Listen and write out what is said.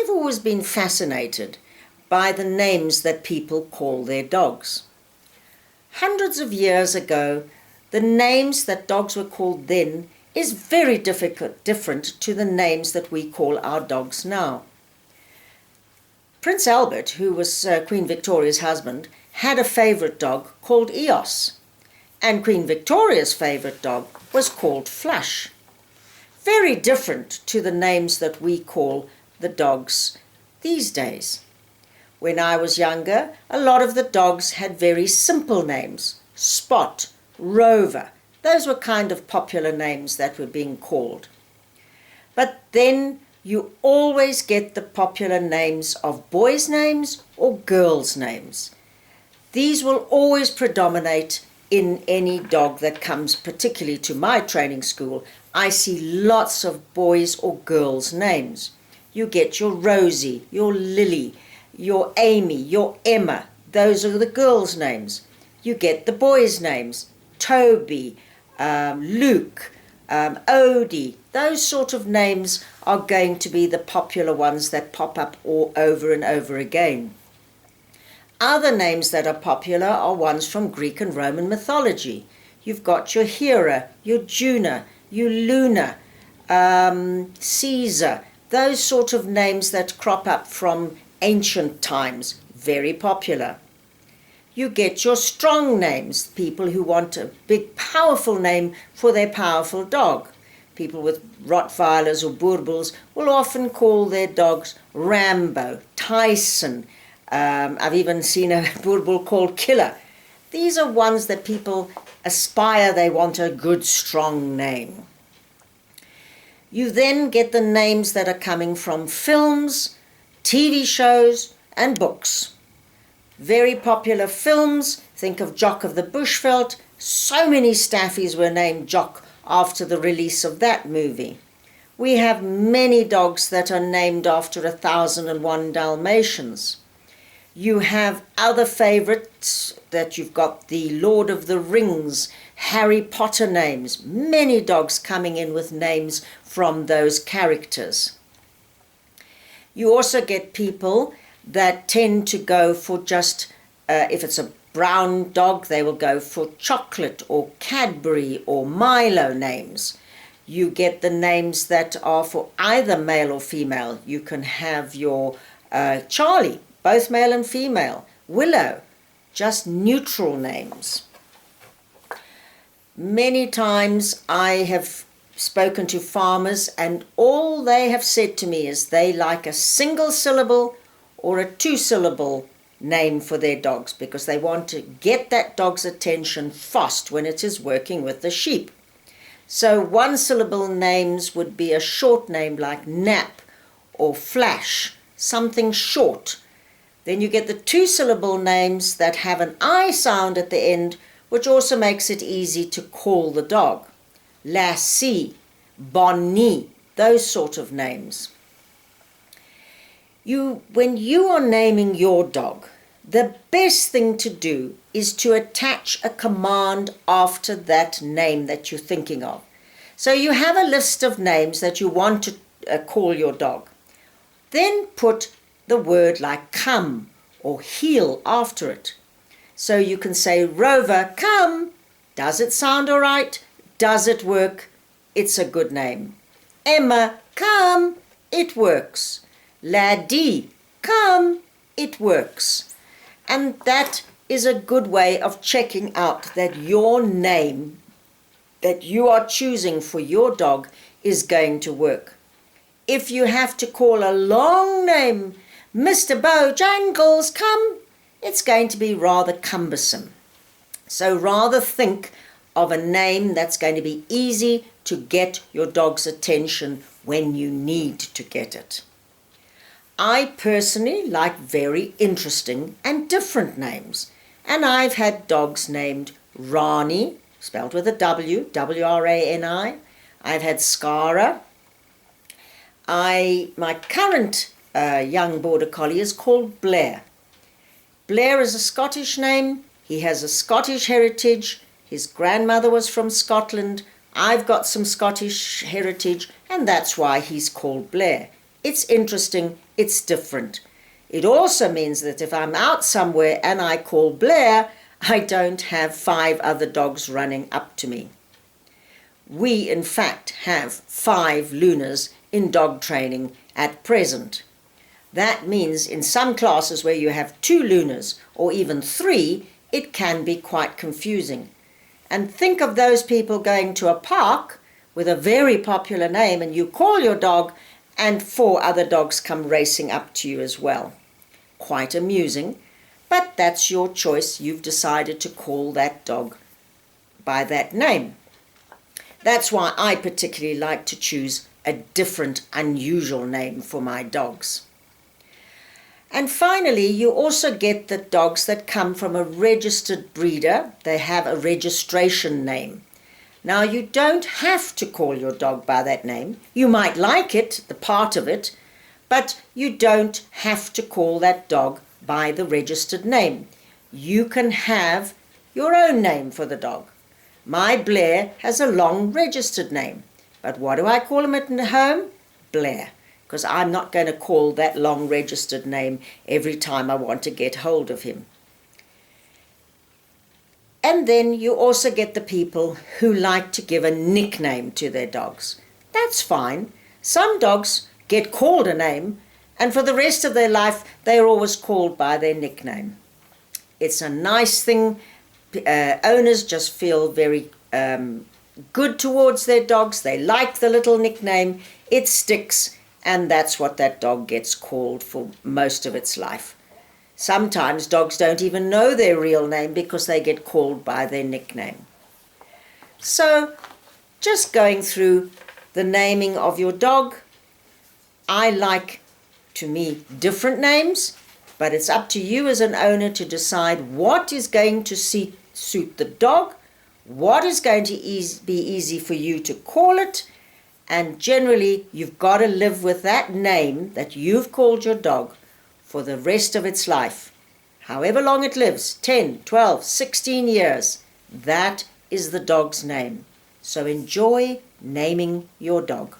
I've always been fascinated by the names that people call their dogs. Hundreds of years ago, the names that dogs were called then is very different to the names that we call our dogs now. Prince Albert, who was Queen Victoria's husband, had a favourite dog called Eos, and Queen Victoria's favourite dog was called Flush. Very different to the names that we call the dogs these days. When I was younger, a lot of the dogs had very simple names. Spot, Rover, those were kind of popular names that were being called. But then you always get the popular names of boys' names or girls' names. These will always predominate in any dog that comes, particularly to my training school. I see lots of boys' or girls' names. You get your Rosie, your Lily, your Amy, your Emma. Those are the girls' names. You get the boys' names. Toby, Luke, Odie. Those sort of names are going to be the popular ones that pop up all over and over again. Other names that are popular are ones from Greek and Roman mythology. You've got your Hera, your Juno, your Luna, Caesar. Those sort of names that crop up from ancient times, very popular. You get your strong names, people who want a big, powerful name for their powerful dog. People with Rottweilers or Boerboels will often call their dogs Rambo, Tyson. I've even seen a Boerboel called Killer. These are ones that people aspire, they want a good, strong name. You then get the names that are coming from films, TV shows, and books. Very popular films, think of Jock of the Bushveld. So many staffies were named Jock after the release of that movie. We have many dogs that are named after 1001 Dalmatians. You have other favourites that you've got the Lord of the Rings, Harry Potter names, many dogs coming in with names from those characters. You also get people that tend to go for just, if it's a brown dog, they will go for Chocolate or Cadbury or Milo names. You get the names that are for either male or female. You can have your Charlie, both male and female, Willow, just neutral names. Many times I have spoken to farmers and all they have said to me is they like a single syllable or a two-syllable name for their dogs because they want to get that dog's attention fast when it is working with the sheep. So one-syllable names would be a short name like Nap or Flash, something short. Then you get the two-syllable names that have an I sound at the end, which also makes it easy to call the dog. Lassie, Bonnie, those sort of names. When you are naming your dog, the best thing to do is to attach a command after that name that you're thinking of. So you have a list of names that you want to call your dog. Then put the word like come or heel after it. So you can say, Rover, come. Does it sound all right? Does it work? It's a good name. Emma, come. It works. Laddie, come. It works. And that is a good way of checking out that your name that you are choosing for your dog is going to work. If you have to call a long name, Mr. Bojangles, come, it's going to be rather cumbersome. So rather think of a name that's going to be easy to get your dog's attention when you need to get it. I personally like very interesting and different names, and I've had dogs named Rani, spelled with a W, W-R-A-N-I. I've had Skara. My current young border collie is called Blair. Blair is a Scottish name. He has a Scottish heritage. His grandmother was from Scotland. I've got some Scottish heritage, and that's why he's called Blair. It's interesting, it's different. It also means that if I'm out somewhere and I call Blair, I don't have 5 other dogs running up to me. We, in fact, have 5 Lunas in dog training at present. That means in some classes where you have 2 Lunas or even 3, it can be quite confusing. And think of those people going to a park with a very popular name and you call your dog and 4 other dogs come racing up to you as well. Quite amusing, but that's your choice. You've decided to call that dog by that name. That's why I particularly like to choose a different, unusual name for my dogs. And finally, you also get the dogs that come from a registered breeder. They have a registration name. Now, you don't have to call your dog by that name. You might like it, the part of it, but you don't have to call that dog by the registered name. You can have your own name for the dog. My Blair has a long registered name, but what do I call him at home? Blair, because I'm not going to call that long registered name every time I want to get hold of him. And then you also get the people who like to give a nickname to their dogs. That's fine. Some dogs get called a name, and for the rest of their life, they are always called by their nickname. It's a nice thing. Owners just feel very good towards their dogs. They like the little nickname. It sticks, and that's what that dog gets called for most of its life. Sometimes dogs don't even know their real name because they get called by their nickname. So, just going through the naming of your dog, I like, to me, different names, but it's up to you as an owner to decide what is going to suit the dog, what is going to be easy for you to call it, and generally you've got to live with that name that you've called your dog for the rest of its life. However long it lives, 10, 12, 16 years, that is the dog's name. So enjoy naming your dog.